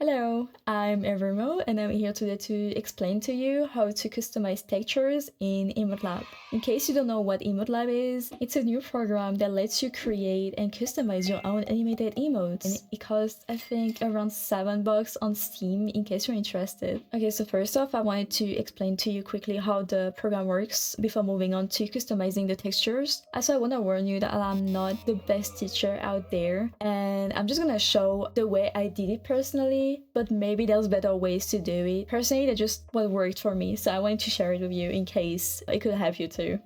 Hello, I'm Evermo and I'm here today to explain to you how to customize textures in EmoteLab. In case you don't know what EmoteLab is, it's a new program that lets you create and customize your own animated emotes. And it costs, I think, around $7 on Steam in case you're interested. Okay, so first off, I wanted to explain to you quickly how the program works before moving on to customizing the textures. Also, I want to warn you that I'm not the best teacher out there and I'm just gonna show the way I did it personally, but maybe there's better ways to do it. Personally, that's just what worked for me, so I wanted to share it with you in case it could help you too.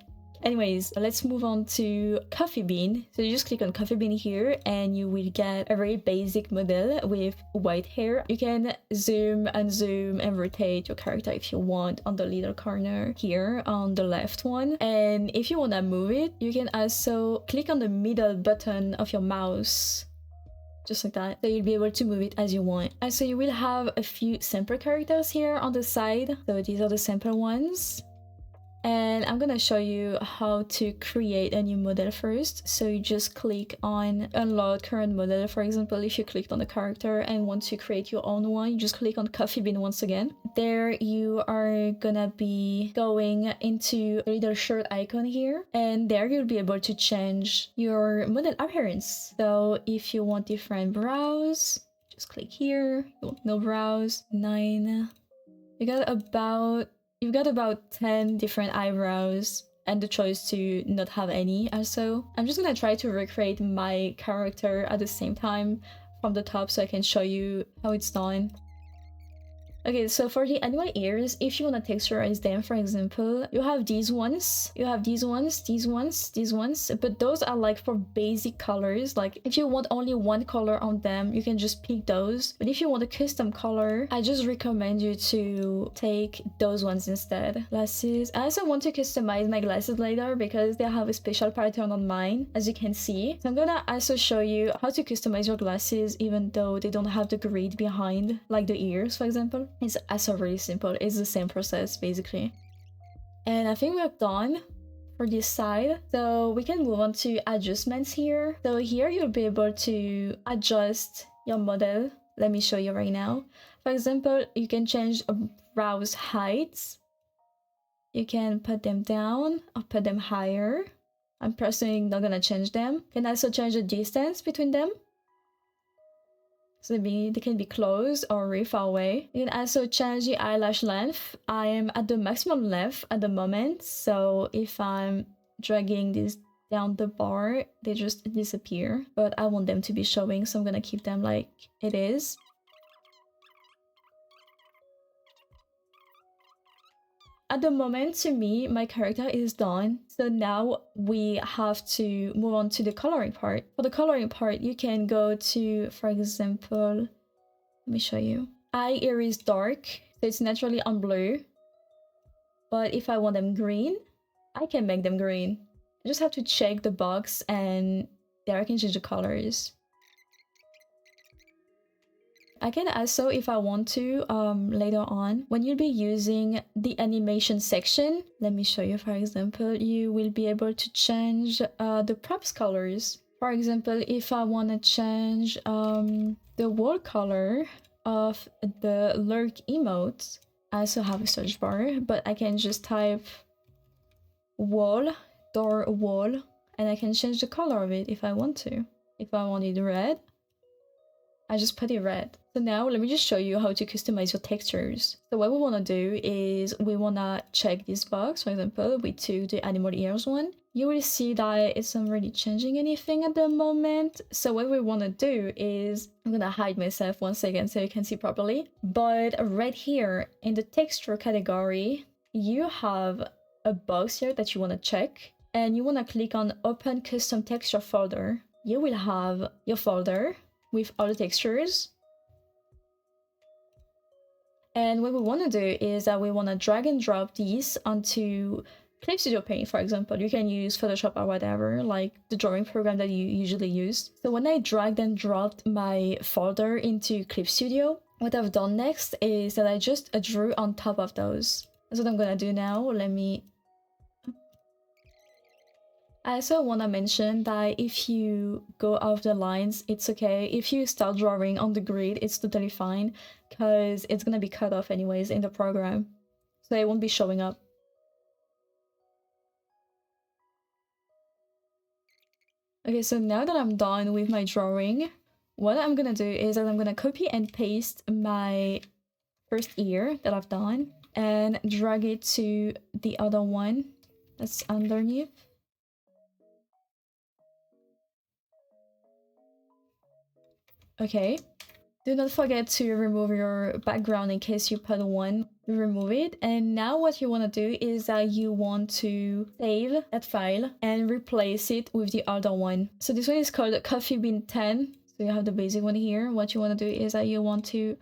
Anyways, let's move on to Coffee Bean. So you just click on Coffee Bean here and you will get a very basic model with white hair. You can zoom, unzoom, and rotate your character if you want on the little corner here on the left one. And if you want to move it, you can also click on the middle button of your mouse, just like that, so you'll be able to move it as you want. And so you will have a few sample characters here on the side. So these are the sample ones. And I'm gonna show you how to create a new model first. So you just click on unload current model. For example, if you clicked on the character and want to create your own one, you just click on Coffee Bean once again. There you are gonna be going into a little shirt icon here, and there you'll be able to change your model appearance. So if you want different brows, just click here. No brows, 9. You've got about 10 different eyebrows and the choice to not have any also. I'm just gonna try to recreate my character at the same time from the top so I can show you how it's done. Okay, so for the animal ears, if you want to texturize them, for example, you have these ones, these ones, but those are like for basic colors. Like if you want only one color on them, you can just pick those. But if you want a custom color, I just recommend you to take those ones instead. Glasses. I also want to customize my glasses later because they have a special pattern on mine, as you can see. So I'm gonna also show you how to customize your glasses even though they don't have the grid behind, like the ears, for example. It's also really simple. It's the same process basically. And I think we're done for this side. So we can move on to adjustments here. So here you'll be able to adjust your model. Let me show you right now. For example, you can change brows heights. You can put them down or put them higher. I'm personally not gonna change them. You can also change the distance between them. So they can be close or really far away. You can also change the eyelash length. I am at the maximum length at the moment, so if I'm dragging this down the bar, they just disappear. But I want them to be showing, so I'm gonna keep them like it is. At the moment, to me, my character is done. So now we have to move on to the coloring part. For the coloring part, you can go to, for example, let me show you. Eye iris dark, so it's naturally on blue. But if I want them green, I can make them green. I just have to check the box and there I can change the colors. I can also, if I want to, later on, when you'll be using the animation section, let me show you, for example, you will be able to change the props colors. For example, if I want to change the wall color of the lurk emote, I also have a search bar, but I can just type wall, door wall, and I can change the color of it if I want to. If I want it red, I just put it red. So now let me just show you how to customize your textures. So what we want to do is we want to check this box. For example, we took the animal ears one. You will see that it's not really changing anything at the moment. So what we want to do is, I'm going to hide myself once again so you can see properly. But right here in the texture category, you have a box here that you want to check. And you want to click on Open Custom Texture Folder. You will have your folder with all the textures. And what we want to do is that we want to drag and drop these onto Clip Studio Paint, for example. You can use Photoshop or whatever, like the drawing program that you usually use. So when I dragged and dropped my folder into Clip Studio, what I've done next is that I just drew on top of those. That's what I'm gonna do now. I also want to mention that if you go off the lines, it's okay. If you start drawing on the grid, it's totally fine because it's gonna be cut off anyways in the program. So it won't be showing up. Okay, so now that I'm done with my drawing, what I'm gonna do is that I'm gonna copy and paste my first ear that I've done and drag it to the other one that's underneath. Okay. Do not forget to remove your background in case you put one. Remove it. And now what you want to do is that you want to save that file and replace it with the other one. So this one is called Coffee Bean 10. So you have the basic one here. What you want to do is that you want to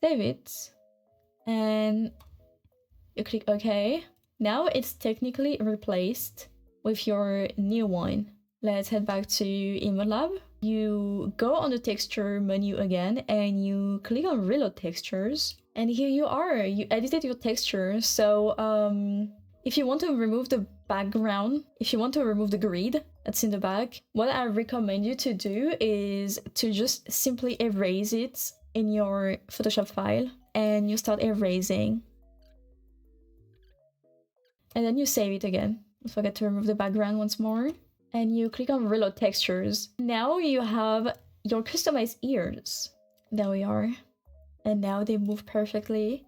save it and you click OK. Now it's technically replaced with your new one. Let's head back to EmoteLab. You go on the texture menu again and you click on reload textures. And here you are, you edited your texture. So if you want to remove the background, if you want to remove the grid that's in the back, what I recommend you to do is to just simply erase it in your Photoshop file and you start erasing. And then you save it again. Don't forget to remove the background once more. And you click on reload textures. Now you have your customized ears. There we are. And now they move perfectly.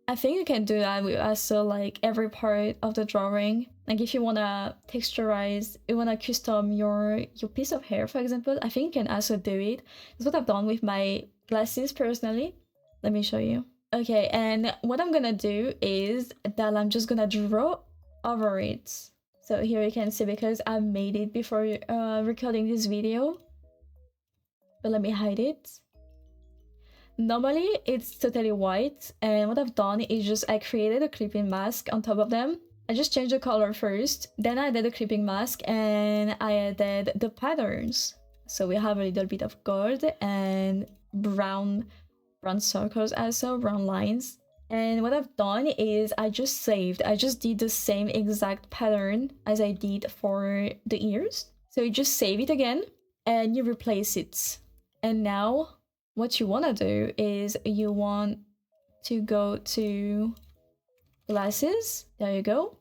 I think you can do that with also like every part of the drawing. Like if you wanna texturize, you wanna custom your piece of hair, for example, I think you can also do it. That's what I've done with my glasses personally. Let me show you. Okay, and what I'm gonna do is that I'm just gonna draw over it. So here you can see because I've made it before recording this video. But let me hide it. Normally it's totally white and what I've done is just I created a clipping mask on top of them. I just changed the color first, then I added a clipping mask and I added the patterns. So we have a little bit of gold and brown circles also, brown lines. And what I've done is I just did the same exact pattern as I did for the ears. So you just save it again and you replace it. And now what you want to do is you want to go to glasses. There you go.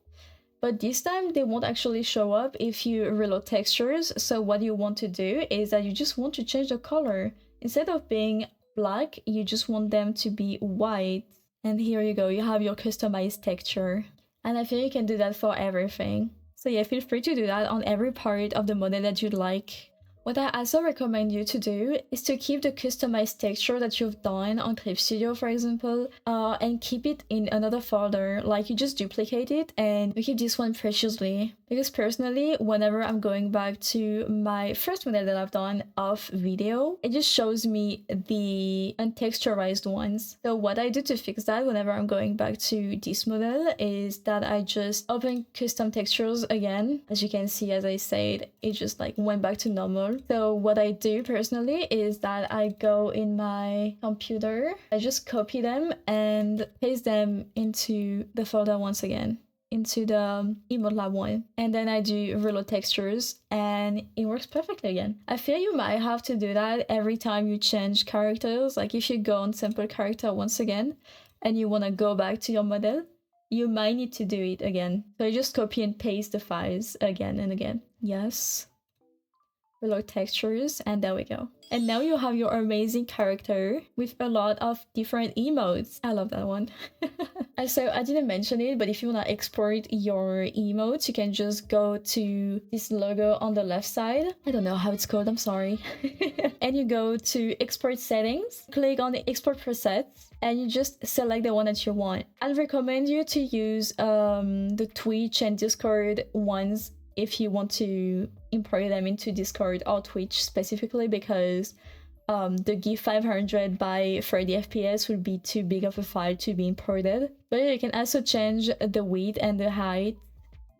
But this time they won't actually show up if you reload textures. So what you want to do is that you just want to change the color. Instead of being black, you just want them to be white. And here you go, you have your customized texture. And I think you can do that for everything. So yeah, feel free to do that on every part of the model that you'd like. What I also recommend you to do is to keep the customized texture that you've done on Clip Studio, for example, and keep it in another folder. Like you just duplicate it and you keep this one preciously. Because personally, whenever I'm going back to my first model that I've done off video, it just shows me the untexturized ones. So what I do to fix that whenever I'm going back to this model is that I just open custom textures again. As you can see, as I said, it just like went back to normal. So what I do personally is that I go in my computer, I just copy them and paste them into the folder once again, into the EmoteLab one. And then I do reload textures and it works perfectly again. I feel you might have to do that every time you change characters. Like if you go on sample character once again and you want to go back to your model, you might need to do it again. So you just copy and paste the files again and again. Yes. Reload textures and there we go. And now you have your amazing character with a lot of different emotes. I love that one. Also, I didn't mention it, but if you want to export your emotes, you can just go to this logo on the left side. I don't know how it's called, I'm sorry. And you go to export settings, click on the export presets, and you just select the one that you want. I'd recommend you to use the Twitch and Discord ones if you want to import them into Discord or Twitch specifically, because the GIF 500 by 30 FPS would be too big of a file to be imported. But you can also change the width and the height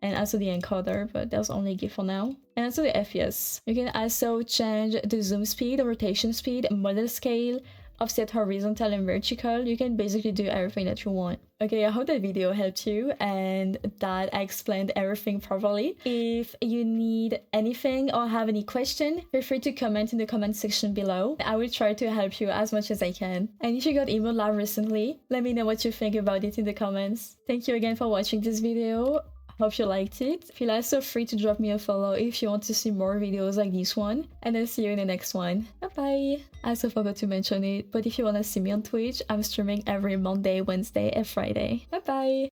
and also the encoder, but that's only GIF for now. And also the FPS. You can also change the zoom speed, the rotation speed, model scale, offset, horizontal, and vertical. You can basically do everything that you want. Okay, I hope that video helped you and that I explained everything properly. If you need anything or have any question, feel free to comment in the comment section below. I will try to help you as much as I can. And if you got EmoteLab recently, let me know what you think about it in the comments. Thank you again for watching this video. Hope you liked it. Feel also free to drop me a follow if you want to see more videos like this one. And I'll see you in the next one. Bye bye! I also forgot to mention it, but if you want to see me on Twitch, I'm streaming every Monday, Wednesday, and Friday. Bye bye!